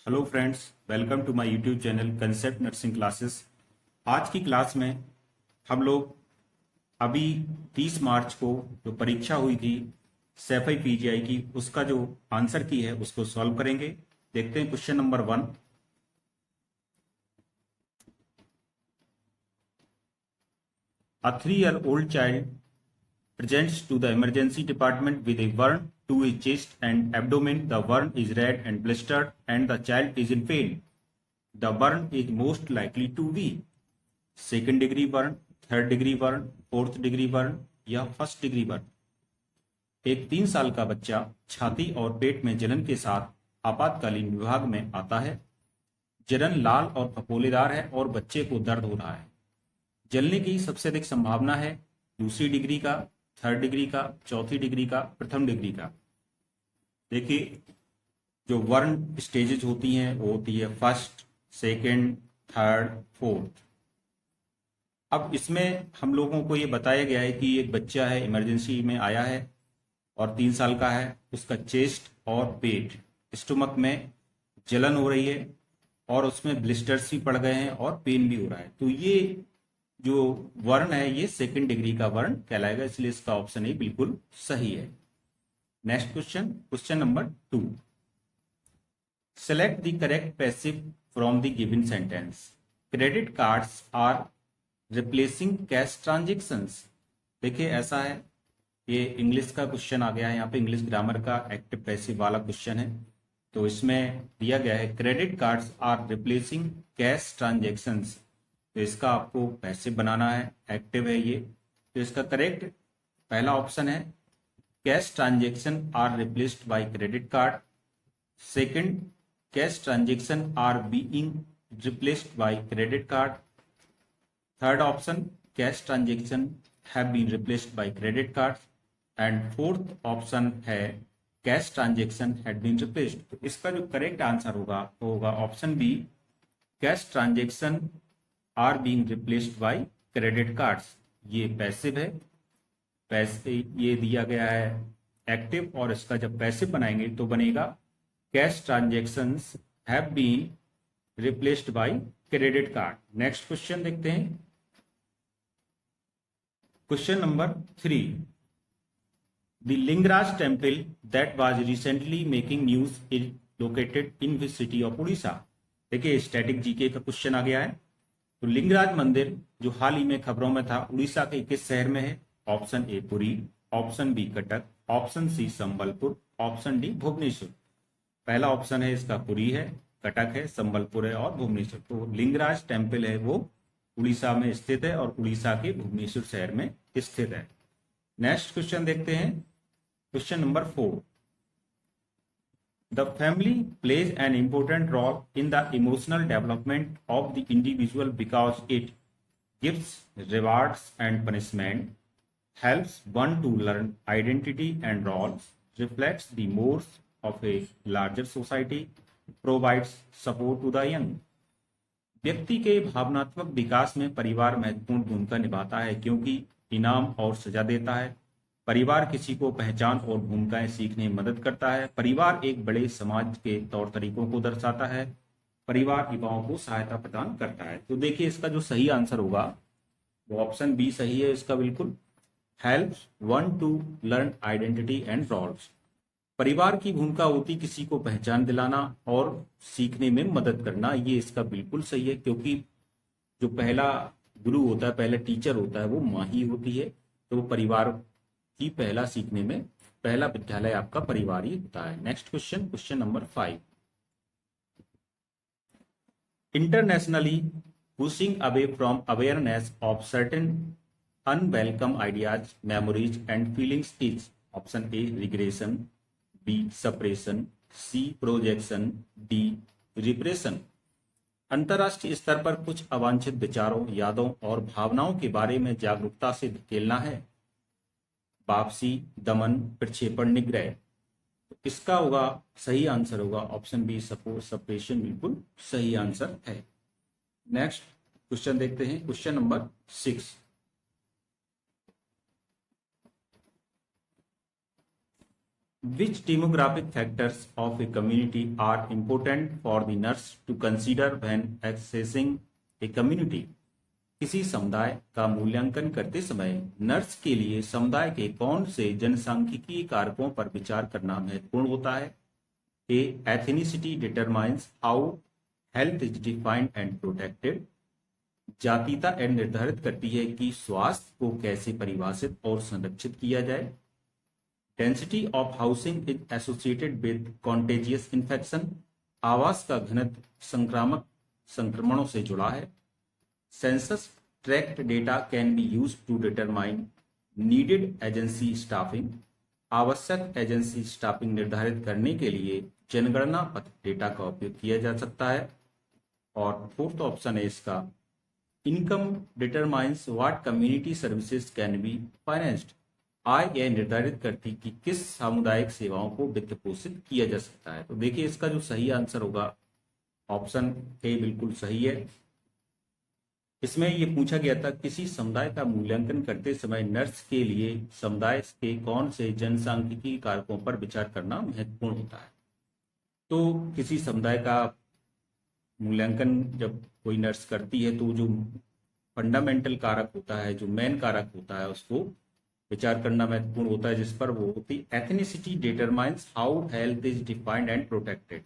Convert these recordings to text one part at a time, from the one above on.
Hello friends, welcome to my YouTube channel concept nursing classes. आज की class में हम लोग अभी 30 मार्च को जो परीक्षा हुई थी सैफई पीजीआई की, उसका जो आंसर की है उसको सॉल्व करेंगे। देखते हैं question number 1। A 3-year-old child presents to the emergency department with a burn to his chest and abdomen. The burn is red and blistered and the child is in pain. The burn is most likely to be second degree burn, third degree burn, fourth degree burn या first degree burn. एक 3 साल का बच्चा छाती और पेट में जलन के साथ आपातकालीन विभाग में आता है। जलन लाल और फफोलेदार है और बच्चे को दर्द हो रहा है। जलने की सबसे अधिक संभावना है दूसरी डिग्री का, थर्ड डिग्री का, चौथी डिग्री का, प्रथम डिग्री का। देखिए, जो बर्न स्टेजेस होती हैं वो होती है फर्स्ट, सेकेंड, थर्ड, फोर्थ। अब इसमें हम लोगों को ये बताया गया है कि एक बच्चा है, इमरजेंसी में आया है और 3 साल का है। उसका चेस्ट और पेट, स्टोमक में जलन हो रही है और उसमें ब्लिस्टर्स भी पड़ गए हैं और पेन भी हो रहा है। तो ये जो वर्न है ये सेकंड डिग्री का वर्न कहलाएगा, इसलिए इसका ऑप्शन ए बिल्कुल सही है। Next question, question number 2। Select the correct passive from the given sentence. Credit cards are replacing cash transactions. देखिए ऐसा है, ये इंग्लिश का क्वेश्चन आ गया है, यहाँ पे इंग्लिश ग्रामर का एक्टिव पैसिव वाला क्वेश्चन है। तो इसमें दिया गया है credit cards are replacing cash transactions. तो इसका आपको पैसिव बनाना है, एक्टिव है ये। तो इसका करेक्ट पहला ऑप्शन है cash transaction are replaced by credit card. Second, cash transaction are being replaced by credit card. Third option, cash transaction have been replaced by credit cards. And fourth option है cash transaction had been replaced। तो इसका जो correct answer होगा वो होगा option b, cash transaction are being replaced by credit cards. ये passive है, पैसे ये दिया गया है एक्टिव, और इसका जब पैसिव बनाएंगे तो बनेगा cash transactions have been replaced by credit card. Next question देखते हैं, question number 3। The Lingaraj temple that was recently making news is located in which city of Odisha। देखिए स्टैटिक जीके का क्वेश्चन आ गया है। तो लिंगराज मंदिर जो हाल ही में खबरों में था, उड़ीसा के किस शहर में है? Option a Puri, option b Cuttack, option c Sambalpur, option d Bhubaneswar. पहला ऑप्शन है इसका पुरी है, कटक है, संबलपुर है और भुवनेश्वर। तो लिंगराज टेम्पल है वो उड़ीसा में स्थित है और उड़ीसा के भुवनेश्वर शहर में स्थित है। नेक्स्ट क्वेश्चन देखते हैं, question number 4। The family plays an important role in the emotional development of the individual because it gives rewards and punishment, helps one to learn identity and roles, reflects the mores of a larger society, provides support to the young. व्यक्ति के भावनात्मक विकास में परिवार महत्वपूर्ण भूमिका निभाता है क्योंकि इनाम और सजा देता है। परिवार किसी को पहचान और भूमिकाएं सीखने में मदद करता है। परिवार एक बड़े समाज के तौर तरीकों को दर्शाता है। परिवार युवाओं को सहायता प्रदान करता है। तो देखिए इसका जो सही आंसर होगा वो ऑप्शन बी सही है इसका बिल्कुल, helps one to learn identity and roles. परिवार की भूमिका होती किसी को पहचान दिलाना और सीखने में मदद करना। ये इसका बिल्कुल सही है क्योंकि जो पहला गुरु होता है, पहला टीचर होता है वो माँ ही होती है। तो वो परिवार की पहला सीखने में पहला विद्यालय आपका परिवार ही होता है। Next question, question number 5। Internationally pushing away from awareness of certain unwelcome ideas, memories and feelings is option A regression, B suppression, C projection, D repression. अंतरराष्ट्रीय स्तर पर कुछ अवांछित विचारों, यादों और भावनाओं के बारे में जागरूकता से धकेलना है, वापसी, दमन, प्रक्षेपण, निग्रह। तो इसका होगा सही आंसर होगा ऑप्शन बी सप्रेशन, बिल्कुल सही आंसर है। नेक्स्ट क्वेश्चन देखते हैं, question number 6। Which demographic factors of a community are important for the nurse to consider when assessing a community? किसी समुदाय का मूल्यांकन करते समय नर्स के लिए समुदाय के कौन से जनसांख्यिकीय कारकों पर विचार करना महत्वपूर्ण होता है? A. Ethnicity determines how health is defined and protected. जातीयता यह निर्धारित करती है कि स्वास्थ्य को कैसे परिभाषित और संरक्षित किया जाए। Density of housing is associated with contagious infection. आवास का घनत्व संक्रामक संक्रमणों से जुड़ा है। Census tract data can be used to determine needed agency staffing. आवश्यक एजेंसी स्टाफिंग निर्धारित करने के लिए जनगणना पत्र डेटा का उपयोग किया जा सकता है। और फोर्थ ऑप्शन है इसका, income determines what community services can be financed. आय यह निर्धारित करती कि किस सामुदायिक सेवाओं को वित्त पोषित किया जा सकता है। तो देखिए इसका जो सही आंसर होगा ऑप्शन ए बिल्कुल सही है। इसमें ये पूछा गया था किसी समुदाय का मूल्यांकन करते समय नर्स के लिए समुदाय के कौन से जनसांख्यिकीय कारकों पर विचार करना महत्वपूर्ण होता है। तो किसी समुदाय का मूल्यांकन जब कोई नर्स करती है तो जो फंडामेंटल कारक होता है, जो मेन कारक होता है, उसको विचार करना महत्वपूर्ण होता है, जिस पर वो होती ethnicity determines how health is defined and protected.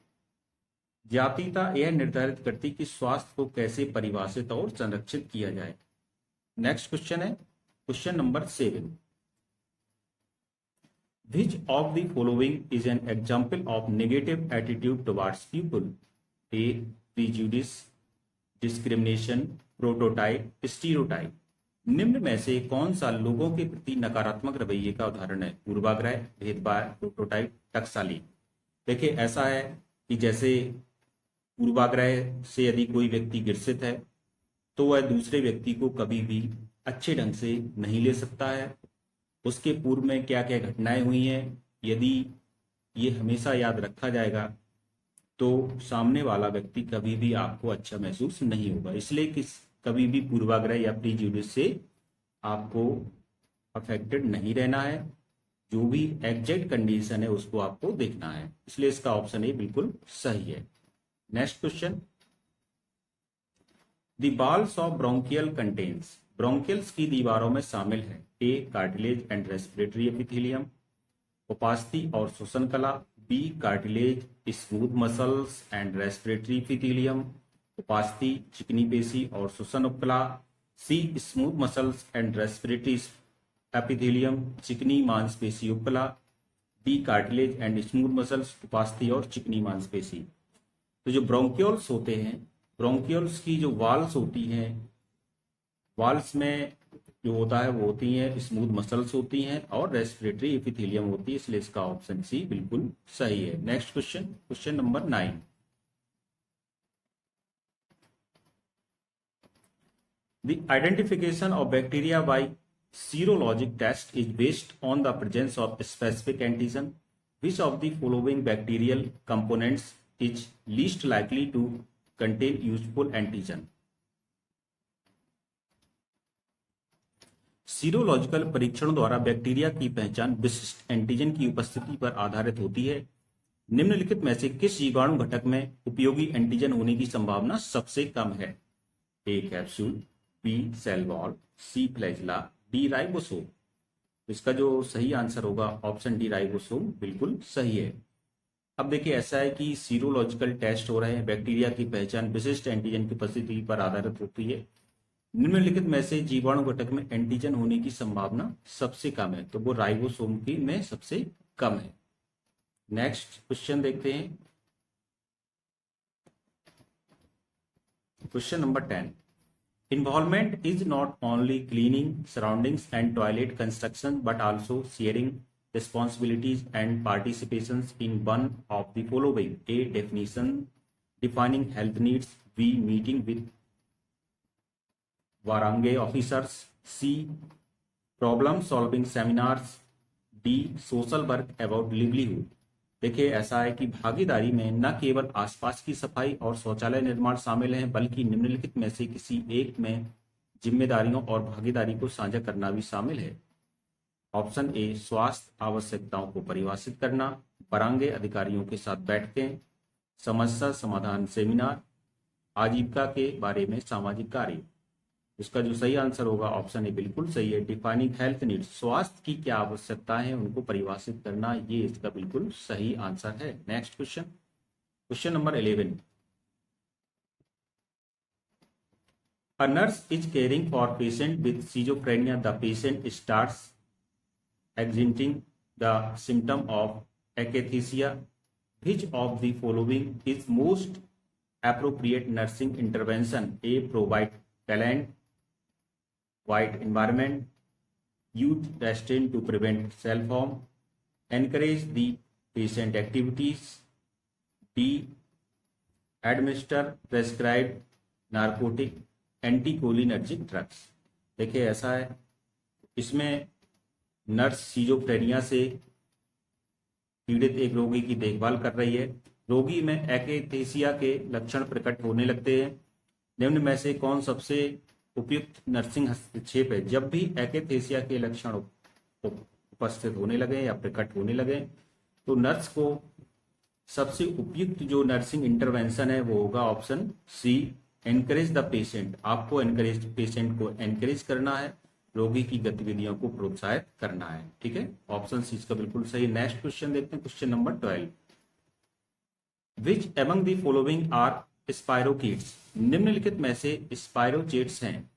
जातीयता यह निर्धारित करती कि स्वास्थ्य को कैसे परिभाषित और संरक्षित किया जाए। नेक्स्ट क्वेश्चन है question number 7। Which of the following is an example of negative attitude towards people? A. Prejudice, discrimination, prototype, stereotype। निम्न में से कौन सा लोगों के प्रति नकारात्मक रवैये का उदाहरण है? पूर्वाग्रह, भेदभाव, प्रोटोटाइप, टकसाली। देखिए ऐसा है कि जैसे पूर्वाग्रह से यदि कोई व्यक्ति ग्रसित है तो वह दूसरे व्यक्ति को कभी भी अच्छे ढंग से नहीं ले सकता है। उसके पूर्व में क्या क्या घटनाएं हुई हैं, यदि ये हमेशा याद रखा जाएगा तो सामने वाला व्यक्ति कभी भी आपको अच्छा महसूस नहीं होगा। इसलिए कभी भी पूर्वाग्रह या प्रीजुडिस से आपको अफेक्टेड नहीं रहना है। जो भी एग्जैक्ट कंडीशन है उसको आपको देखना है। इसलिए इसका ऑप्शन ए बिल्कुल सही है। Next question, the walls of bronchial contains. Bronchioles की दीवारों में शामिल है A. Cartilage and respiratory epithelium, उपास्थि और श्वसन कला। B. Cartilage, smooth muscles and respiratory epithelium, उपास्थि, चिकनी पेशी और श्वसन उपकला। C. Smooth muscles and respiratory epithelium, चिकनी मांसपेशी उपकला। D. Cartilage and smooth muscles, उपास्थि और चिकनी मांसपेशी। तो जो ब्रोंकियोल्स होते हैं, ब्रोंकियोल्स की जो वाल्स होती हैं, वाल्स में जो होता है वो होती हैं स्मूथ मसल्स होती हैं और रेस्पिरेटरी एपिथेलियम होती है। इसलिए इसका ऑप्शन सी बिल्कुल सही है। Next question, question number 9। The identification of bacteria by serologic test is based on the presence of specific antigen. Which of the following bacterial components is least likely to contain useful antigen? Serological परीक्षण द्वारा bacteria की पहचान विशिष्ट antigen की उपस्थिति पर आधारित होती है। निम्नलिखित में से किस जीवाणु घटक में उपयोगी एंटीजन होने की संभावना सबसे कम है? A. Capsule, B. Cell wall, C. Flagella, D. Ribosome. इसका जो सही आंसर होगा ऑप्शन डी राइबोसोम बिल्कुल सही है। अब देखिए ऐसा है कि सीरोलॉजिकल टेस्ट हो रहे हैं, बैक्टीरिया की पहचान विशिष्ट एंटीजन की उपस्थिति पर आधारित होती है। निम्नलिखित में से जीवाणु घटक में एंटीजन होने की संभावना सबसे कम है, तो वो राइबोसोम की में सबसे कम है। नेक्स्ट क्वेश्चन देखते हैं, question number 10। Involvement is not only cleaning surroundings and toilet construction but also sharing responsibilities and participations in one of the following. A. Defining health needs. B. Meeting with barangay officers. C. Problem solving seminars. D. Social work about livelihood. देखिए ऐसा है कि भागीदारी में न केवल आसपास की सफाई और शौचालय निर्माण शामिल है, बल्कि निम्नलिखित में से किसी एक में जिम्मेदारियों और भागीदारी को साझा करना भी शामिल है। ऑप्शन ए स्वास्थ्य आवश्यकताओं को परिभाषित करना, वरांगे अधिकारियों के साथ बैठकें, समस्या समाधान सेमिनार, आजीविका के बारे में सामाजिक कार्य। इसका जो सही आंसर होगा ऑप्शन ए बिल्कुल सही है, डिफाइनिंग हेल्थ नीड्स, स्वास्थ्य की क्या आवश्यकता है उनको परिभाषित करना, ये इसका बिल्कुल सही आंसर है। Next question, question number 11। A nurse is caring for patient with schizophrenia. The patient starts exhibiting the symptom of akathisia. Which of the following is most appropriate nursing intervention? A. Provide talent, quiet environment, use restraint to prevent self-harm, encourage the patient activities. D. Administer prescribed narcotic, anticholinergic drugs. देखिए ऐसा है, इसमें nurse schizophrenia से पीड़ित एक रोगी की देखभाल कर रही है। रोगी में एकैथेसिया के लक्षण प्रकट होने लगते हैं। निम्न में से कौन सबसे उपयुक्त नर्सिंग हस्तक्षेप है? जब भी एकैथेसिया के लक्षण उपस्थित होने लगे या प्रकट होने लगे तो नर्स को सबसे उपयुक्त जो नर्सिंग इंटरवेंशन है वो होगा option C, encourage the patient. आपको पेशेंट को एनकरेज करना है, रोगी की गतिविधियों को प्रोत्साहित करना है। ठीक है, ऑप्शन सी इसका बिल्कुल सही। नेक्स्ट क्वेश्चन देखते हैं, question number 12। Which among the following are spirochetes? निम्नलिखित में से स्पायरोचेट्स हैं।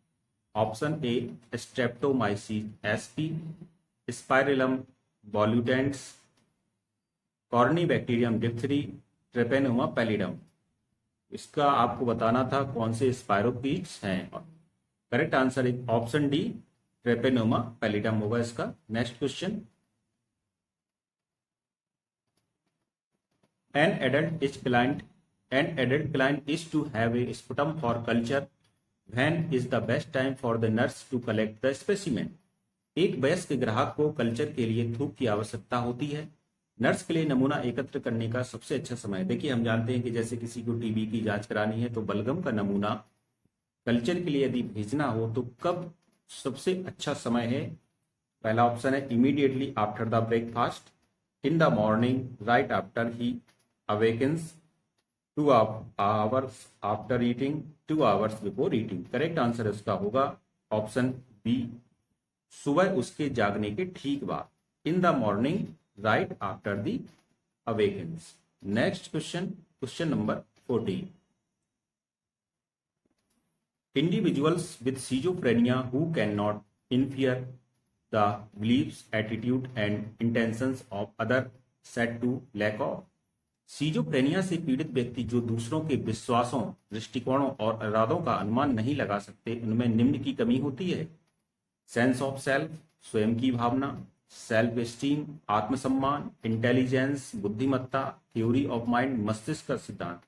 Option A streptomyces SP, spirillum volutans, corynebacterium diphtheriae, treponema pallidum. इसका आपको बताना था कौन से स्पायरोकीट्स हैं। Correct answer is option D, treponema pallidum होगा इसका। Next question, an adult client is to have a sputum for culture, when is the best time for the nurse to collect the specimen? एक वयस्क ग्राहक को culture के लिए थूक की आवश्यकता होती है। नर्स के लिए नमूना एकत्र करने का सबसे अच्छा समय। देखिए हम जानते हैं कि जैसे किसी को टीबी की जांच करानी है तो बलगम का नमूना कल्चर के लिए यदि भेजना हो तो कब सबसे अच्छा समय है? पहला ऑप्शन है immediately after the breakfast, in the morning, right after he awakens, 2 hours after eating, 2 hours before eating. Correct answer इसका होगा ऑप्शन बी, सुबह उसके जागने के ठीक बाद, in the morning, right after the awakens. Next question, question number 14. Individuals with schizophrenia who cannot infer the beliefs, attitude and intentions of other said to lack of. Schizophrenia से पीड़ित व्यक्ति जो दूसरों के विश्वासों, दृष्टिकोणों और इरादों का अनुमान नहीं लगा सकते, उनमें निम्न की कमी होती है। सेंस ऑफ सेल्फ, स्वयं की भावना, सेल्फ एस्टीम, आत्मसम्मान, इंटेलिजेंस, बुद्धिमत्ता, थ्योरी ऑफ माइंड, मस्तिष्क का सिद्धांत।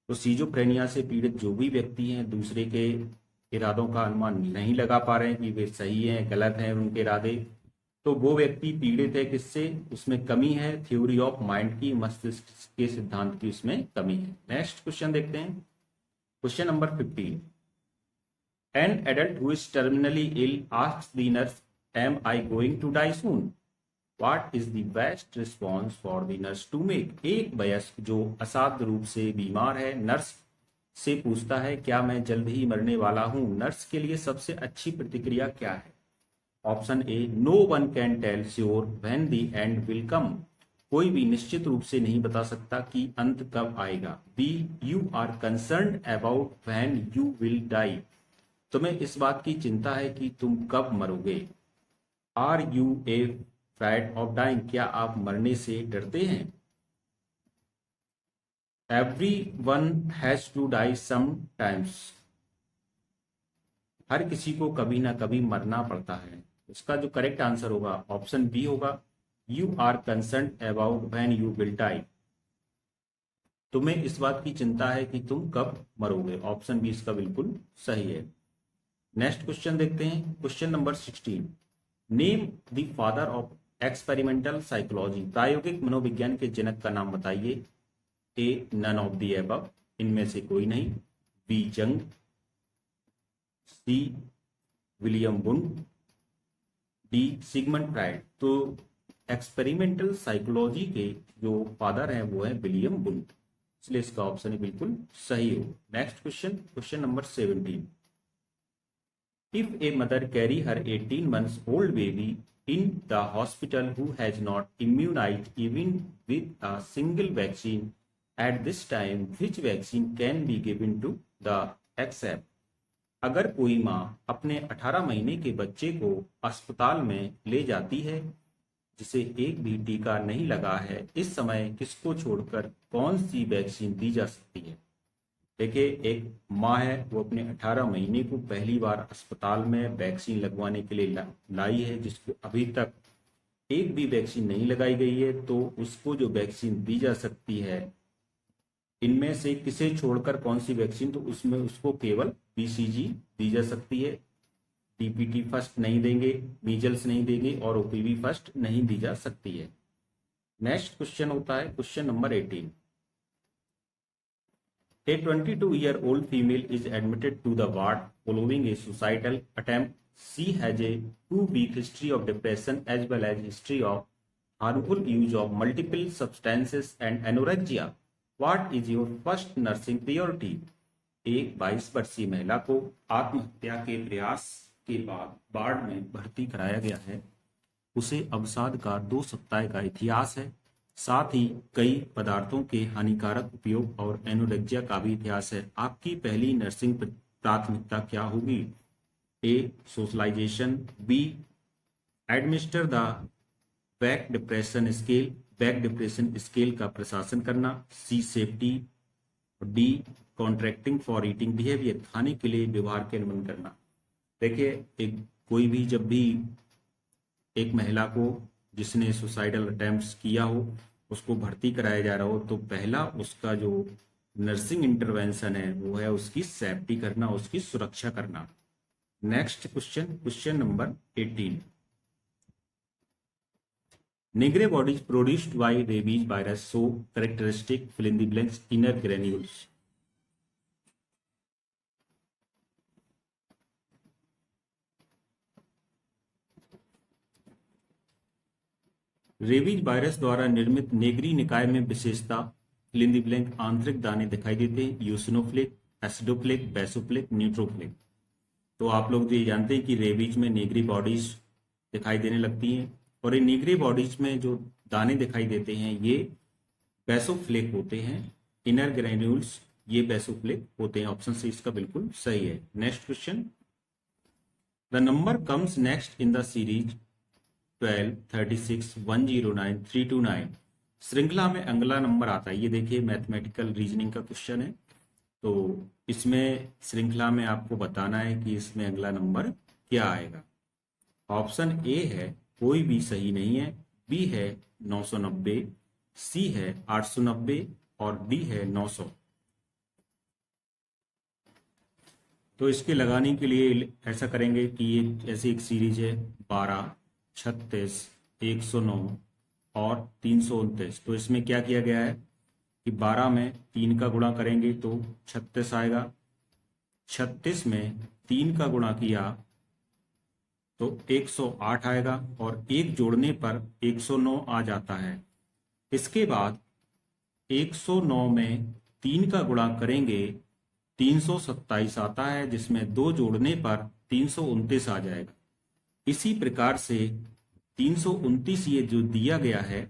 तो सीजोफ्रेनिया से पीड़ित जो भी व्यक्ति हैं दूसरे के इरादों का अनुमान नहीं लगा पा रहे हैं कि वे सही हैं गलत हैं उनके इरादे, तो वो व्यक्ति पीड़ित है किससे? उसमें कमी है थ्योरी ऑफ माइंड की, मस्तिष्क के सिद्धांत की उसमें कमी है। नेक्स्ट क्वेश्चन देखते हैं, question number 15। An adult who is terminally ill asks the nurse, am I going to die soon? What is the best response for the nurse to make? एक वयस्क जो असाध्य रूप से बीमार है नर्स से पूछता है क्या मैं जल्द ही मरने वाला हूं? नर्स के लिए सबसे अच्छी प्रतिक्रिया क्या है? Option A, no one can tell sure when the end will come, कोई भी निश्चित रूप से नहीं बता सकता कि अंत कब आएगा। B, you are concerned about when you will die, तुम्हें इस बात की चिंता है कि तुम कब मरोगे। Are you afraid of dying, क्या आप मरने से डरते हैं। Everyone has to die sometimes, हर किसी को कभी ना कभी मरना पड़ता है। इसका जो करेक्ट आंसर होगा ऑप्शन बी होगा, you are concern about when you will die, तुम्हें इस बात की चिंता है कि तुम कब मरोगे। ऑप्शन बी इसका बिल्कुल सही है। नेक्स्ट क्वेश्चन देखते हैं, question number 16। Name the father of experimental psychology, प्रायोगिक मनोविज्ञान के जनक का नाम बताइए। A, none of the above, इनमें से कोई नहीं। B, Jung. C, William Wundt. D Sigmund Freud. तो एक्सपेरिमेंटल साइकोलॉजी के जो फादर हैं वो है विलियम वुंट, इसलिए इसका ऑप्शन ही बिल्कुल सही हो। Next question, question number 17। If a mother carry her 18 months old baby in the hospital who has not immunized even with a single vaccine at this time, which vaccine can be given to the XF? अगर कोई माँ अपने 18 महीने के बच्चे को अस्पताल में ले जाती है जिसे एक भी टीका नहीं लगा है, इस समय किसको छोड़कर कौन सी वैक्सीन दी जा सकती है? देखिए, एक माँ है वो अपने 18 महीने को पहली बार अस्पताल में वैक्सीन लगवाने के लिए लाई है, जिसको अभी तक एक भी वैक्सीन नहीं लगाई गई है, तो उसको जो वैक्सीन दी जा सकती है, इनमें से किसे छोड़कर कौन सी वैक्सीन? तो उसमें उसको केवल बीसीजी दी जा सकती है, डीपीटी फर्स्ट नहीं देंगे, मीजल्स नहीं देंगे और ओपीवी फर्स्ट नहीं दी जा सकती है। नेक्स्ट क्वेश्चन होता है question number 18। A 22-year-old female is admitted to the ward following a suicidal attempt. She has a 2-week history of depression as well as history of harmful use of multiple substances and anorexia. What is your first nursing priority? एक 22 वर्षीय महिला को आत्महत्या के प्रयास के बाद ward में भर्ती कराया गया है। उसे अवसाद का 2 सप्ताह का इतिहास है, साथ ही कई पदार्थों के हानिकारक उपयोग और एनोरेक्सिया का भी इतिहास है। आपकी पहली नर्सिंग प्राथमिकता क्या होगी? A socialisation, B administer the Beck depression scale, Beck depression scale का प्रशासन करना, C safety, D contracting for eating behaviour, खाने के लिए व्यवहार के अनुमान करना। देखिए, एक कोई भी जब भी एक महिला को जिसने सुसाइडल अटेम्प्ट्स किया हो उसको भर्ती कराया जा रहा हो, तो पहला उसका जो नर्सिंग इंटरवेंशन है वो है उसकी सेफ्टी करना, उसकी सुरक्षा करना। Next question, question number 18। Negre bodies produced by rabies virus show characteristic fill in the blanks inner granules. Rabies virus द्वारा निर्मित नेगरी निकाय में विशेषता फिल इन द ब्लैंक आंतरिक दाने दिखाई देते हैं, यूसिनोफ्लिक, एसिडोफ्लिक, बेसोफ्लिक, न्यूट्रोफ्लिक। तो आप लोग ये जानते हैं कि रेबीज में नेगरी बॉडीज दिखाई देने लगती हैं, और ये नेगरी बॉडीज में जो दाने दिखाई देते हैं ये बेसोफ्लिक होते हैं, इनर ग्रेन्यूल्स ये बेसोफ्लिक होते हैं। ऑप्शन सी इसका बिल्कुल सही है। Next question, the number comes next in the series 12, 36, 109, 329। श्रृंखला में अगला नंबर आता है। ये देखिए मैथमेटिकल रीजनिंग का क्वेश्चन है, तो इसमें श्रृंखला में आपको बताना है कि इसमें अगला नंबर क्या आएगा। ऑप्शन ए है कोई भी सही नहीं है, बी है 990, सी है 890 और डी है 900। तो इसके लगाने के लिए ऐसा करेंगे कि ये ऐसी एक सीरीज है 12, 36, 109 और 329। तो इसमें क्या किया गया है कि 12 में 3 का गुणा करेंगे तो 36 आएगा, 36 में 3 का गुणा किया तो 108 आएगा और एक जोड़ने पर 109 आ जाता है। इसके बाद 109 में 3 का गुणा करेंगे 327 आता है, जिसमें 2 जोड़ने पर 329 आ जाएगा। इसी प्रकार से 329 ये जो दिया गया है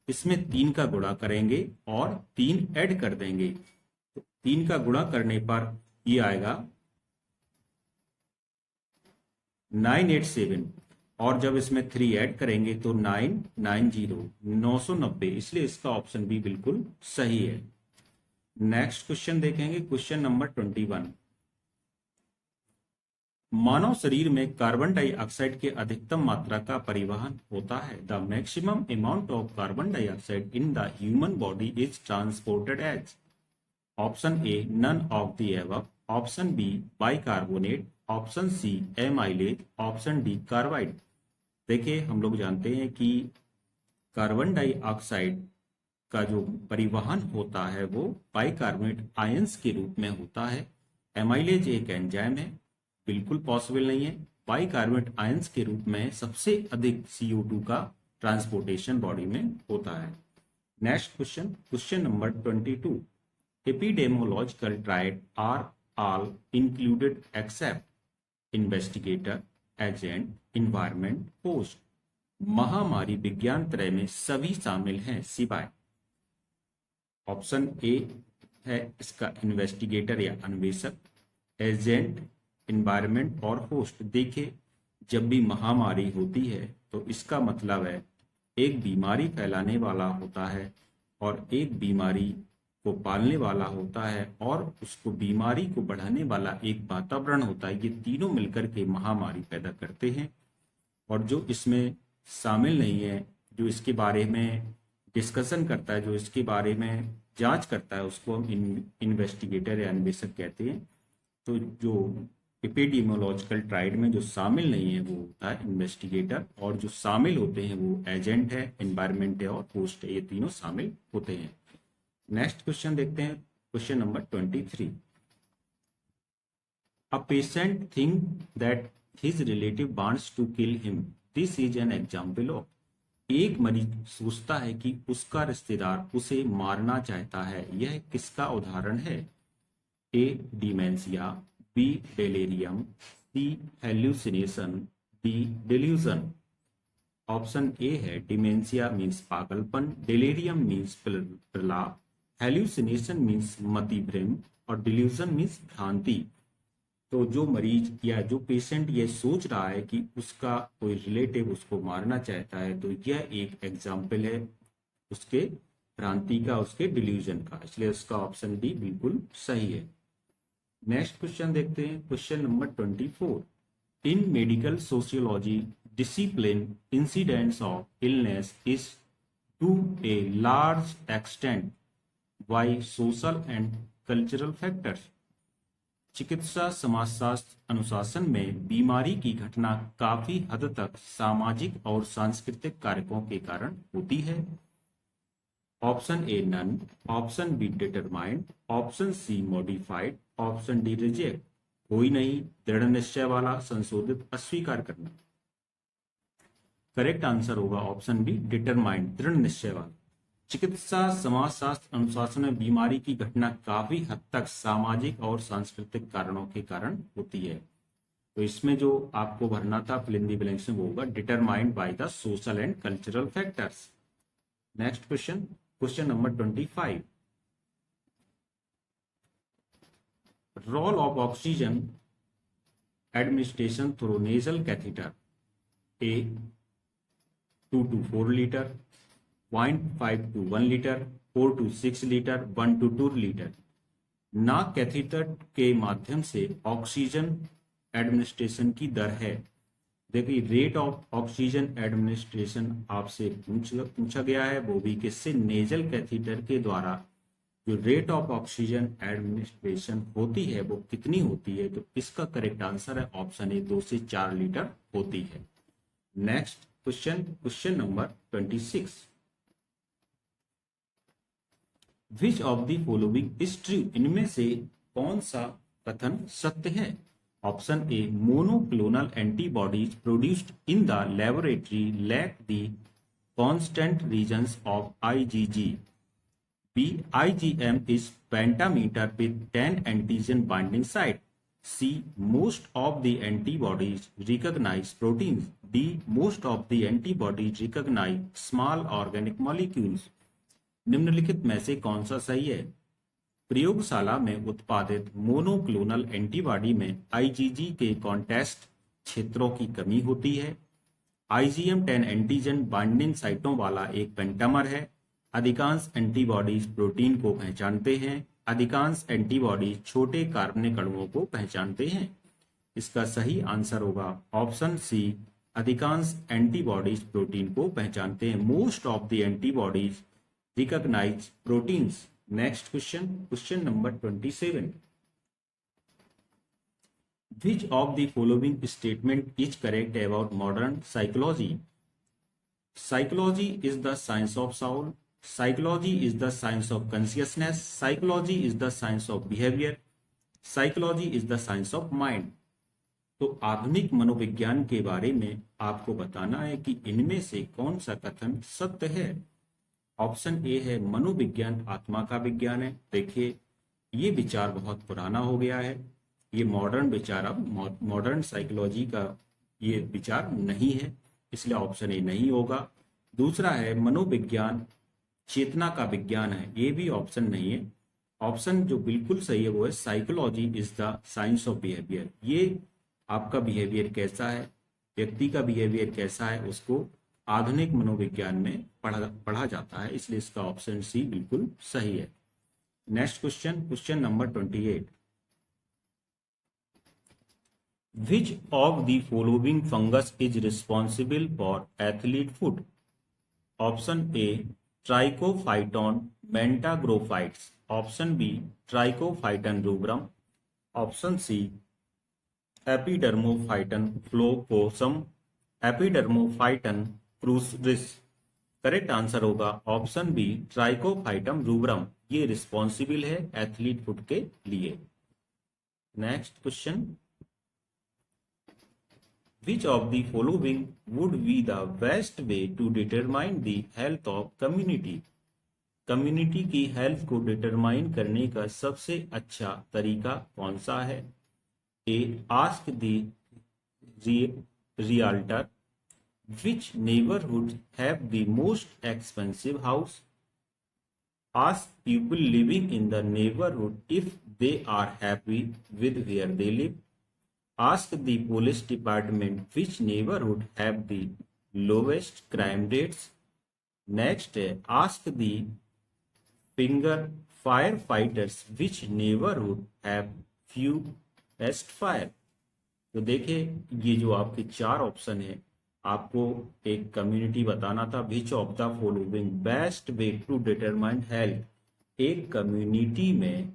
इसमें 3 का गुणा करेंगे और 3 ऐड कर देंगे, तो 3 का गुणा करने पर ये आएगा 987 और जब इसमें 3 ऐड करेंगे तो 990, 990। इसलिए इसका ऑप्शन भी बिल्कुल सही है। नेक्स्ट क्वेश्चन देखेंगे, क्वेश्चन नंबर 21। मानव शरीर में कार्बन डाइऑक्साइड के अधिकतम मात्रा का परिवहन होता है। The maximum amount of carbon dioxide in the human body is transported as. Option A none of the above, option B bicarbonate, option C amylase, option D carbide. देखिए, हम लोग जानते हैं कि कार्बन डाइऑक्साइड का जो परिवहन होता है वो बाइकार्बोनेट आयंस के रूप में होता है। एमाइलेज एक एंजाइम है बिल्कुल पॉसिबल नहीं है। बाइकार्बोनेट आयंस के रूप में सबसे अधिक CO2 का ट्रांसपोर्टेशन बॉडी में होता है। Next question, question number 22। Epidemiological triad are all included except investigator, agent, environment, host. महामारी विज्ञान त्रय में सभी शामिल हैं सिवाय, ऑप्शन ए है इसका इन्वेस्टिगेटर या अन्वेषक, एजेंट, इन्वायरमेंट और होस्ट। देखिए, जब भी महामारी होती है तो इसका मतलब है एक बीमारी फैलाने वाला होता है और एक बीमारी को पालने वाला होता है और उसको बीमारी को बढ़ाने वाला एक वातावरण होता है। ये तीनों मिलकर के महामारी पैदा करते हैं। और जो इसमें शामिल नहीं है, जो इसके बारे में डिस्कशन करता है, जो इसके बारे में जांच करता है, उसको हम इन्वेस्टिगेटर या अन्वेषक कहते हैं। तो जो एपिडेमियोलॉजिकल ट्रायड में जो शामिल नहीं है वो होता है इन्वेस्टिगेटर, और जो शामिल होते हैं वो एजेंट है, एनवायरमेंट है और होस्ट है। ये तीनों शामिल होते हैं। नेक्स्ट क्वेश्चन देखते हैं, question number 23। A patient think that his relative wants to kill him, this is an example of. एक मरीज सोचता है कि उसका रिश्तेदार उसे मारना चाहता है, यह किसका उदाहरण है? A dementia, B delirium, C hallucination, D delusion. Option A है डिमेंशिया मीन्स पागलपन, डेलेरियम मीन्स प्रलाप, हेल्यूसिनेशन मीन्स मति भ्रम और डिल्यूजन मीन्स भ्रांति। तो जो मरीज या जो पेशेंट ये सोच रहा है कि उसका कोई रिलेटिव उसको मारना चाहता है, तो यह एक एग्जाम्पल है उसके भ्रांति का, उसके डिल्यूजन का, इसलिए उसका ऑप्शन डी बिल्कुल सही है। नेक्स्ट क्वेश्चन देखते हैं, question number 24। In medical sociology discipline, incidents of illness is to a large extent by social and cultural factors. चिकित्सा समाजशास्त्र अनुशासन में बीमारी की घटना काफी हद तक सामाजिक और सांस्कृतिक कारकों के कारण होती है। Option A none, option B determined, option C modified, option D reject. कोई नहीं, दृढ़ निश्चय वाला, संशोधित, अस्वीकार करना। करेक्ट आंसर होगा ऑप्शन बी डिटरमाइंड, दृढ़ निश्चय वाला। चिकित्सा समाजशास्त्र अनुशासन में बीमारी की घटना काफी हद तक सामाजिक और सांस्कृतिक कारणों के कारण होती है। तो इसमें जो आपको भरना था फिल इन द ब्लैंक्स में, वो होगा determined by the social and cultural factors. Next question, question number 25। Role of oxygen administration through nasal catheter. A 2 to 4 litre, 0.5 to 1 litre, 4 to 6 litre, 1 to 2 litre. नाक catheter के माध्यम से oxygen administration की दर है। देखिए, रेट ऑफ ऑक्सीजन एडमिनिस्ट्रेशन आपसे पूछा गया है, वो भी किससे? नेजल कैथेटर के द्वारा जो रेट ऑफ ऑक्सीजन एडमिनिस्ट्रेशन होती है वो कितनी होती है? तो इसका करेक्ट आंसर है ऑप्शन ए, 2 से 4 लीटर होती है। Next question, question number 26। Which of the following is true, इनमें से कौन सा कथन सत्य है? Option A, monoclonal antibodies produced in the laboratory lack the constant regions of IgG। B, IgM is pentameter with 10 antigen binding site. C, most of the antibodies recognize proteins. D, most of the antibodies recognize small organic molecules. निम्नलिखित में से कौन सा सही है? प्रयोगशाला में उत्पादित मोनोक्लोनल एंटीबॉडी में IgG के कॉन्टेस्ट क्षेत्रों की कमी होती है। IgM 10 एंटीजन बाइंडिंग साइटों वाला एक पेंटामर है। अधिकांश एंटीबॉडीज प्रोटीन को पहचानते हैं। अधिकांश एंटीबॉडीज छोटे कार्बनिक अणुओं को पहचानते हैं। इसका सही आंसर होगा ऑप्शन सी, अधिकांश एंटीबॉडीज प्रोटीन को पहचानते हैं। Most of the antibodies recognise proteins. Next question, question number 27। Which of the following statement is correct about modern psychology? Psychology is the science of soul. Psychology is the science of consciousness. Psychology is the science of behavior. Psychology is the science of mind. तो आधुनिक मनोविज्ञान के बारे में आपको बताना है कि इनमें से कौन सा कथन सत्य है। ऑप्शन ए है मनोविज्ञान आत्मा का विज्ञान है। देखिए, ये विचार बहुत पुराना हो गया है, ये मॉडर्न विचार, अब मॉडर्न साइकोलॉजी का ये विचार नहीं है, इसलिए ऑप्शन ए नहीं होगा। दूसरा है मनोविज्ञान चेतना का विज्ञान है, ये भी ऑप्शन नहीं है। ऑप्शन जो बिल्कुल सही है वो है psychology is the science of behaviour. ये आपका बिहेवियर कैसा है, व्यक्ति का बिहेवियर कैसा है, उसको आधुनिक मनोविज्ञान में पढ़ा जाता है, इसलिए इसका ऑप्शन सी बिल्कुल सही है। Next question, question number 28। Which of the following fungus is responsible for athlete foot? Option A Trichophyton mentagrophytes. Option B Trichophyton rubrum. Option C Epidermophyton flocosum. Epidermophyton crucis. Correct answer होगा option B ट्राइकोफाइटम rubrum. ये responsible है athlete foot के लिए। Next question, Which of the following would be the best way to determine the health of community? Community की health को determine करने का सबसे अच्छा तरीका कौन सा है? A ask the realtor which neighborhood have the most expensive house? Ask people living in the neighborhood if they are happy with where they live. Ask the police department which neighborhood have the lowest crime rates. Next, ask the firefighters which neighborhood have fewest fire. तो देखिए, ये जो आपके चार option है, आपको एक community बताना था which of the following best way to determine health. एक कम्युनिटी में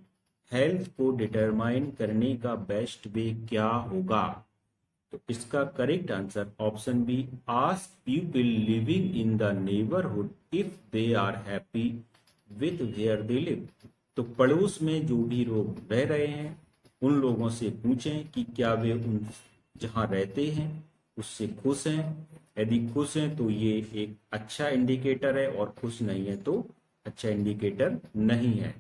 हेल्थ को डिटरमाइन करने का बेस्ट वे क्या होगा? तो इसका correct answer option B ask people living in the neighbourhood if they are happy with where they live. तो पड़ोस में जो भी लोग रह रहे हैं उन लोगों से पूछें कि क्या वे उन जहां रहते हैं उससे खुश हैं। यदि खुश हैं तो ये एक अच्छा इंडिकेटर है, और खुश नहीं है तो अच्छा इंडिकेटर नहीं है।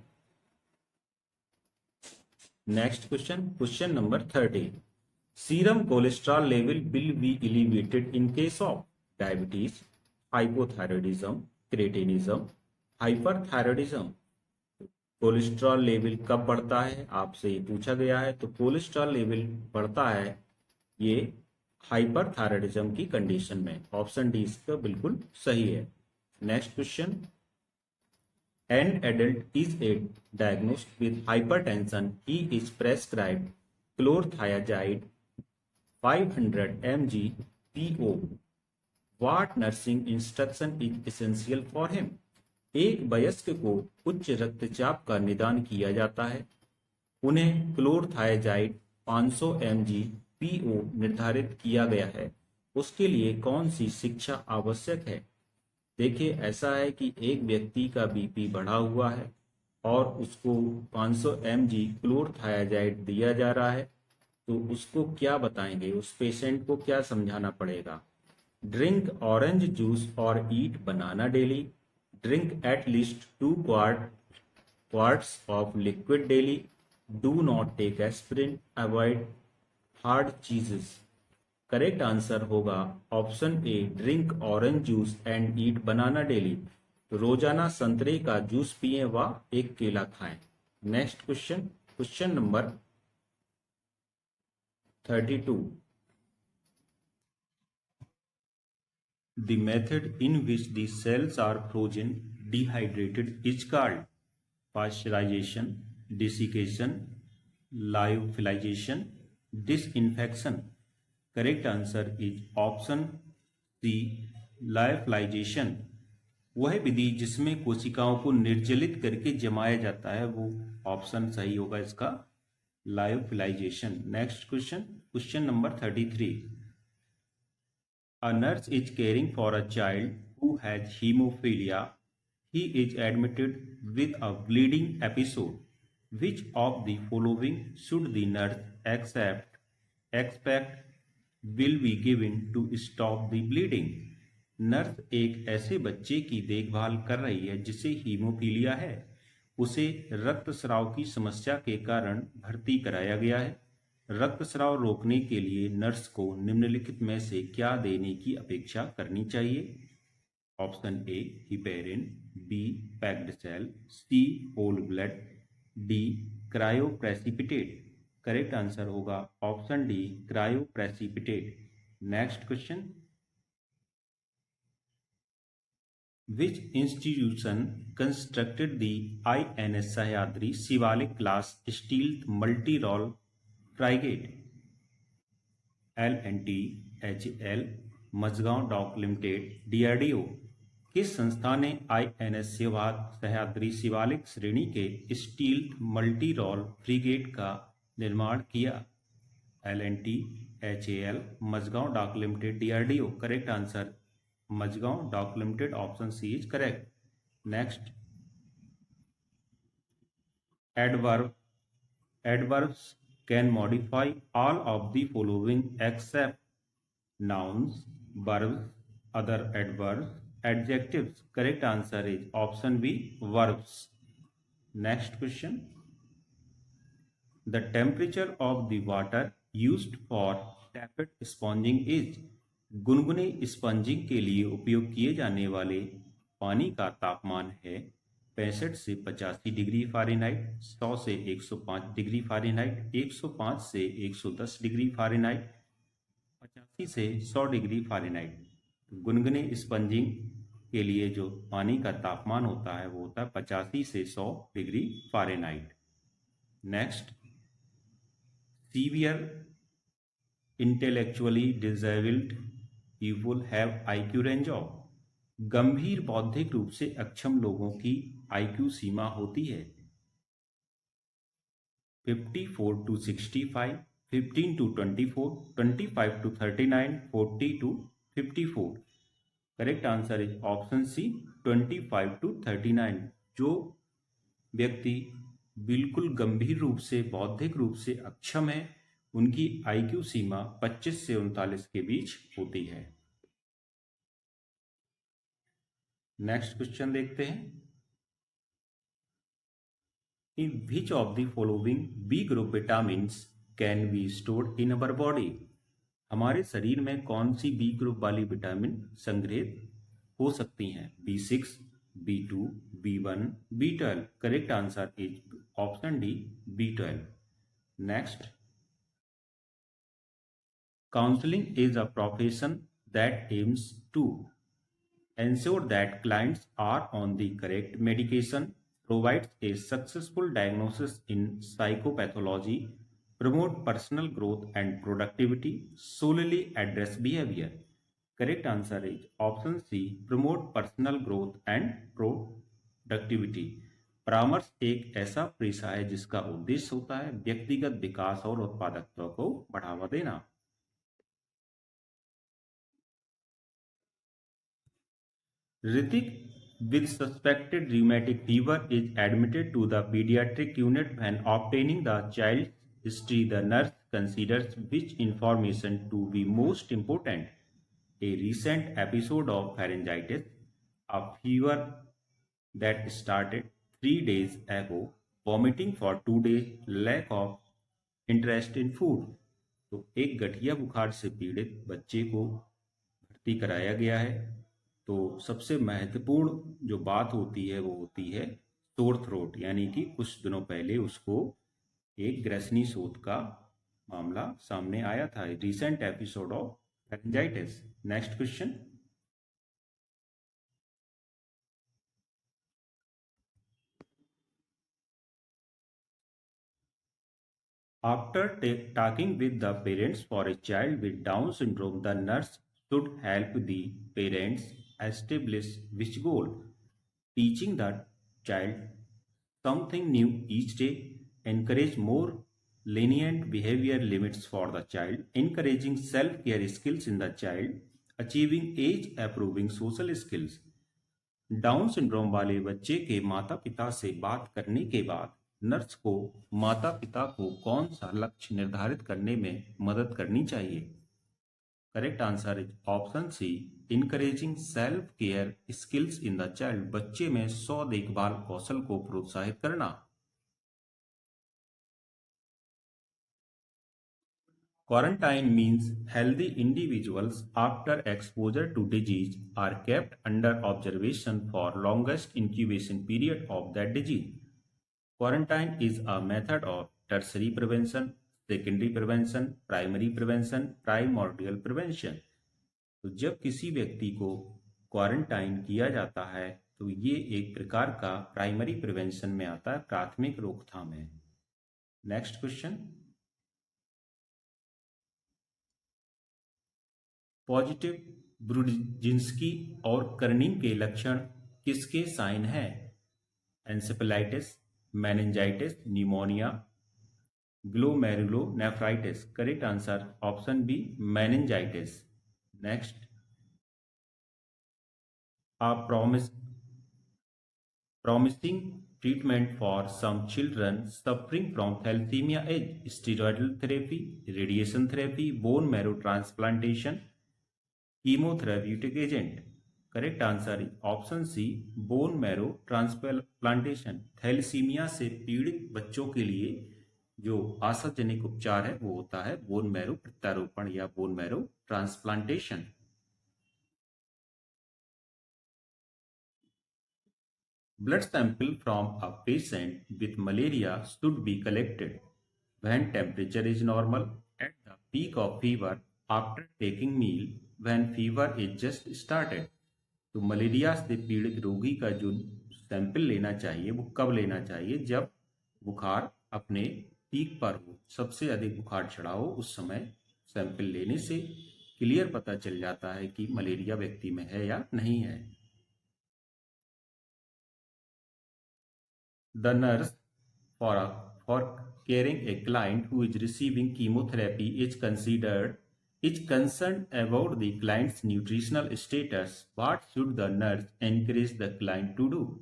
Next question, question number 30। Serum cholesterol level will be elevated in case of diabetes, hypothyroidism, cretinism, hyperthyroidism. Cholesterol level कब बढ़ता है, आपसे ये पूछा गया है। तो कोलेस्ट्रॉल लेवल बढ़ता है ये हाइपरथायरॉयडिज्म की कंडीशन में। ऑप्शन डी इसका बिल्कुल सही है। Next question, an adult is diagnosed with hypertension, he is prescribed chlorothiazide 500 mg PO. What nursing instruction is essential for him? एक वयस्क को उच्च रक्तचाप का निदान किया जाता है, उन्हें क्लोरथायाजाइड 500 mg PO निर्धारित किया गया है, उसके लिए कौन सी शिक्षा आवश्यक है? देखिए, ऐसा है कि एक व्यक्ति का बीपी बढ़ा हुआ है और उसको 500 mg क्लोरथायाजाइड दिया जा रहा है, तो उसको क्या बताएंगे, उस पेशेंट को क्या समझाना पड़ेगा? ड्रिंक ऑरेंज जूस और eat banana daily, drink at least 2 quarts of liquid daily, do not take aspirin, avoid hard cheeses. Correct answer होगा option A drink orange juice and eat banana daily. तो रोजाना संतरे का juice पिए व एक केला खाएं। Next question, question number 32। The method in which the cells are frozen dehydrated is called pasteurization, desiccation, lyophilization, disinfection. Correct answer is option C, lyophilization। वह विधि जिसमें कोशिकाओं को निर्जलित करके जमाया जाता है, वो ऑप्शन सही होगा इसका, lyophilization। Next question, question number 33। A nurse is caring for a child who has hemophilia. He is admitted with a bleeding episode. Which of the following should the nurse accept expect will be given to stop the bleeding? Nurse एक ऐसे बच्चे की देखभाल कर रही है जिसे haemophilia है। उसे रक्तस्राव की समस्या के कारण भर्ती कराया गया है। रक्तस्राव रोकने के लिए नर्स को निम्नलिखित में से क्या देने की अपेक्षा करनी चाहिए? Option A heparin, B packed cell, C whole blood, D cryoprecipitate. Correct answer होगा option D cryoprecipitate. Next question, which institution constructed the INS Sahyadri Shivalik class stealth multi-role frigate? L&T, HAL, Mazagon Dock Limited, DRDO। किस संस्था ने INS Sahyadri Shivalik श्रेणी के stealth multi role frigate का निर्माण किया? L&T, HAL, Mazagon Dock Limited, DRDO। Correct answer Mazagon Dock Limited, option C is correct. Next, adverbs can modify all of the following except nouns, verbs, other adverbs, adjectives. Correct answer is option B, verbs. Next question, the temperature of the water used for tappet sponging is? गुनगुने spongin के लिए उपयोग किए जाने वाले पानी का तापमान है 65 से 85 डिग्री फ़ारेनहाइट, 100 से 105 डिग्री फ़ारेनहाइट, 105 से 110 डिग्री फ़ारेनहाइट, 85 से 100 डिग्री फ़ारेनहाइट। गुनगुने स्पंजिंग के लिए जो पानी का तापमान होता है वो होता है 85 से 100 degree Fahrenheit. Next, severe intellectually disabled people have IQ range of? गंभीर बौद्धिक रूप से अक्षम लोगों की IQ सीमा होती है 54 to 65, 15 to 24, 25 to 39, 40 to 54। Correct answer is option C 25 to 39। जो व्यक्ति बिल्कुल गंभीर रूप से बौद्धिक रूप से अक्षम है उनकी IQ सीमा 25 से 39 के बीच होती है। नेक्स्ट क्वेश्चन देखते हैं, in which of the following B group vitamin can be stored in our body? हमारे शरीर में कौन सी बी ग्रुप वाली विटामिन संग्रहित हो सकती हैं? B6, B2, B1, B12। Correct answer is option D B12। Next, counseling is a profession that aims to ensure that clients are on the correct medication, provides a successful diagnosis in psychopathology, promote personal growth and productivity, solely address behavior. Correct answer is option C, promote personal growth and productivity। परामर्श एक ऐसा पेशा है जिसका उद्देश्य होता है व्यक्तिगत विकास और उत्पादकता को बढ़ावा देना। Ritik with suspected rheumatic fever is admitted to the pediatric unit. When obtaining the child's history, the nurse considers which information to be most important? A recent episode of pharyngitis, a fever that started 3 days ago, vomiting for 2 days, lack of interest in food। तो एक गठिया बुखार से पीड़ित बच्चे को भर्ती कराया गया है। तो सबसे महत्वपूर्ण जो बात होती है वो होती है सोर थ्रोट, यानी कि कुछ दिनों पहले उसको एक ग्रेसनी शोथ का मामला सामने आया था, recent episode of pharyngitis. Next question, after talking with the parents for a child with Down syndrome, the nurse should help the parents establish which goal? Teaching the child something new each day, encourage more lenient behavior limits for the child, encouraging self-care skills in the child, achieving age-approving social skills। Down syndrome वाले बच्चे के माता पिता से बात करने के बाद नर्स को माता पिता को कौन सा लक्ष्य निर्धारित करने में मदद करनी चाहिए? Correct answer is option C, encouraging self care skills in the child. बच्चे में स्व देखभाल कौशल को प्रोत्साहित करना। Quarantine means healthy individuals after exposure to disease are kept under observation for longest incubation period of that disease. Quarantine is a method of tertiary prevention, secondary prevention, primary prevention, primordial prevention. तो जब किसी व्यक्ति को quarantine किया जाता है तो ये एक प्रकार का प्राइमरी प्रिवेंशन में आता है, प्राथमिक रोकथाम है। नेक्स्ट क्वेश्चन, पॉजिटिव ब्रुजिंस्की और कर्निंग के लक्षण किसके साइन है? Encephalitis, meningitis, pneumonia, glomerulonephritis. Correct answer option B, meningitis. Next, a promising treatment for some children suffering from thalassemia is steroidal therapy, radiation therapy, bone marrow transplantation, chemotherapeutic agent. Correct answer option C, bone marrow transplantation. Thalassaemia से पीड़ित बच्चों के लिए जो आशाजनक उपचार है वो होता है बोन मैरो प्रत्यारोपण या bone marrow transplantation. Blood sample from a patient with malaria should be collected when temperature is normal, at the peak of fever, after taking meal, when fever is just started. तो malaria से पीड़ित रोगी का जो sample लेना चाहिए वो कब लेना चाहिए? जब बुखार अपने पीक पर हो, सबसे अधिक बुखार चढ़ा हो, उस समय सैंपल लेने से क्लियर पता चल जाता है कि मलेरिया व्यक्ति में है या नहीं है। The nurse for caring a client who is receiving chemotherapy is concerned about the client's nutritional status. What should the nurse encourage the client to do?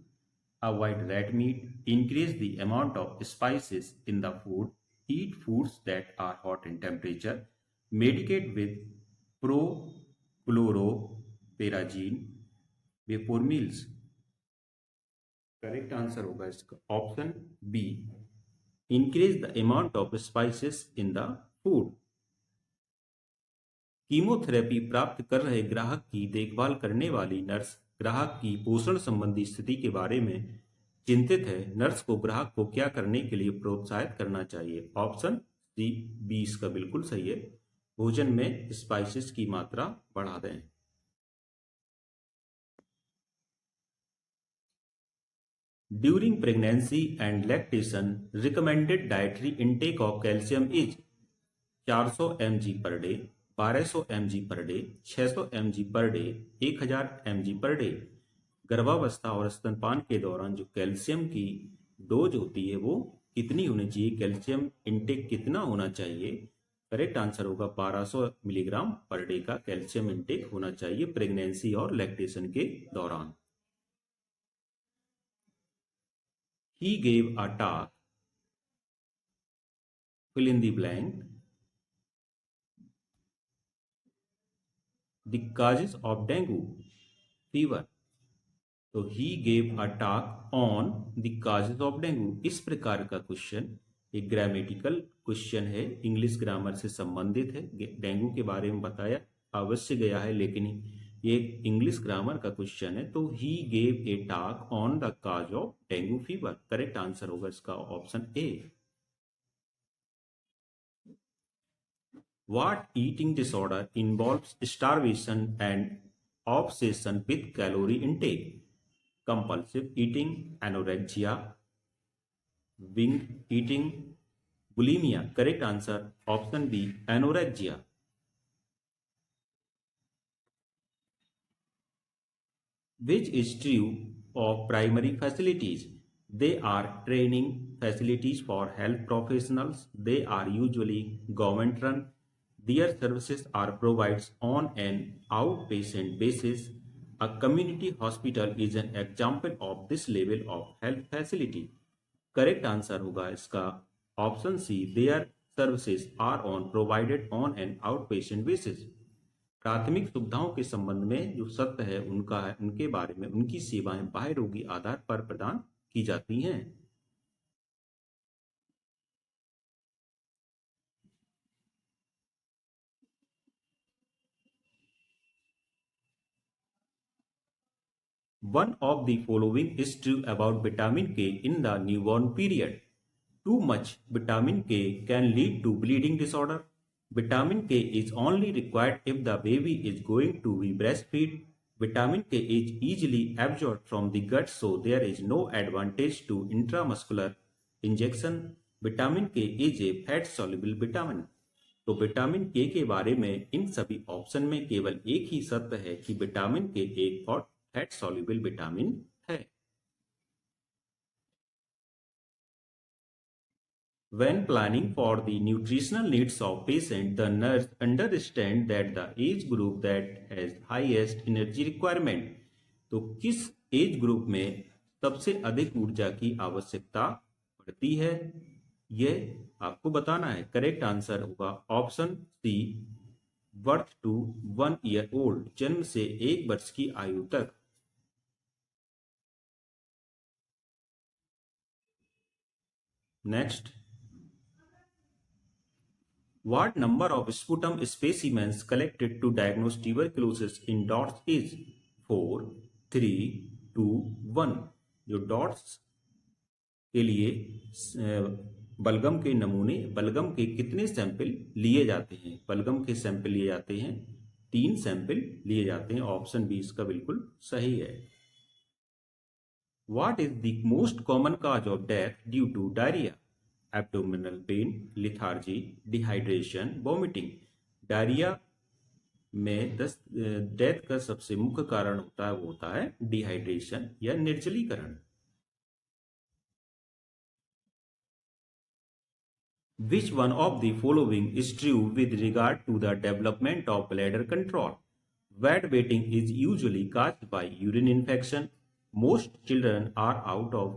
Avoid red meat, increase the amount of spices in the food, eat foods that are hot in temperature, medicate with prochloroperazine before meals. Correct answer होगा इसका option B, increase the amount of spices in the food. Chemotherapy प्राप्त कर रहे ग्राहक की देखभाल करने वाली नर्स ग्राहक की पोषण संबंधी स्थिति के बारे में चिंतित है। नर्स को ग्राहक को क्या करने के लिए प्रोत्साहित करना चाहिए? ऑप्शन सी, बी इसका बिल्कुल सही है, भोजन में स्पाइसेस की मात्रा बढ़ा दें। During pregnancy and lactation, recommended dietary intake of calcium is 400 mg per day, 1200 mg per day, 600 mg per day, 1000 mg per day। गर्भावस्था और स्तनपान के दौरान जो कैल्शियम की डोज होती है वो कितनी होनी चाहिए? कैल्शियम इंटेक कितना होना चाहिए? करेक्ट आंसर होगा 1200 मिलीग्राम पर डे का कैल्शियम इंटेक होना चाहिए प्रेगनेंसी और लैक्टेशन के दौरान। He gave a talk, fill in the blank, the causes of dengue fever। तो he gave a talk on the causes of dengue। इस प्रकार का क्वेश्चन एक ग्रामेटिकल क्वेश्चन है, इंग्लिश ग्रामर से संबंधित है। डेंगू के बारे में बताया अवश्य गया है, लेकिन ये इंग्लिश ग्रामर का क्वेश्चन है। तो he gave a talk on the cause of dengue fever. Correct answer होगा इसका option A. What eating disorder involves starvation and obsession with calorie intake? Compulsive eating, anorexia, binge eating, bulimia। Correct answer option B, anorexia। Which is true of primary facilities? They are training facilities for health professionals. They are usually government run. Their services are provided on an outpatient basis. A community hospital is an example of this level of health facility. Correct answer होगा इसका option C, their services are on provided on an outpatient basis. प्राथमिक सुविधाओं के संबंध में जो सत्य है उनका है, उनके बारे में उनकी सेवाएं बाह्य रोगी आधार पर प्रदान की जाती हैं। One of the following is true about vitamin K in the newborn period. Too much vitamin K can lead to bleeding disorder. Vitamin K is only required if the baby is going to be breastfed. Vitamin K is easily absorbed from the gut, so there is no advantage to intramuscular injection. Vitamin K is a fat soluble vitamin. तो vitamin के बारे में इन सभी option में केवल एक ही सत्य है कि विटामिन के एक फैट सॉल्युबल विटामिन है। When planning for the nutritional needs of patient, the nurse understand that the age group that has highest energy requirement. तो किस एज ग्रुप में सबसे अधिक ऊर्जा की आवश्यकता पड़ती है, यह आपको बताना है। करेक्ट आंसर होगा option C, birth to 1 year old, जन्म से 1 वर्ष की आयु तक। Next, what number of sputum specimens collected to diagnose tuberculosis in dots is 4, 3, 2, 1। जो डॉट्स के लिए बलगम के नमूने, बलगम के कितने सैंपल लिए जाते हैं? बलगम के सैंपल लिए जाते हैं 3 सैंपल लिए जाते हैं। ऑप्शन बी इसका बिल्कुल सही है। What is the most common cause of death due to diarrhea? Abdominal pain, lethargy, dehydration, vomiting. Diarrhoea में डेथ का सबसे मुख्य कारण होता है, वो होता है डिहाइड्रेशन या निर्जलीकरण। Which one of the following is true with regard to the development of bladder control? Bed wetting is usually caused by urine infection. Most children are out of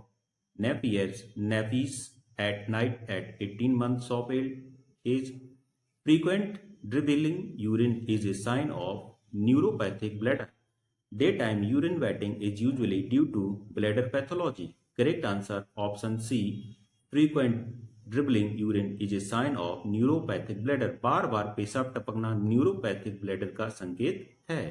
nappies at night at 18 months of age. Frequent dribbling urine is a sign of neuropathic bladder. Daytime urine wetting is usually due to bladder pathology. Correct answer option C. Frequent dribbling urine is a sign of neuropathic bladder. बार बार पेशाब टपकना neuropathic bladder का संकेत है।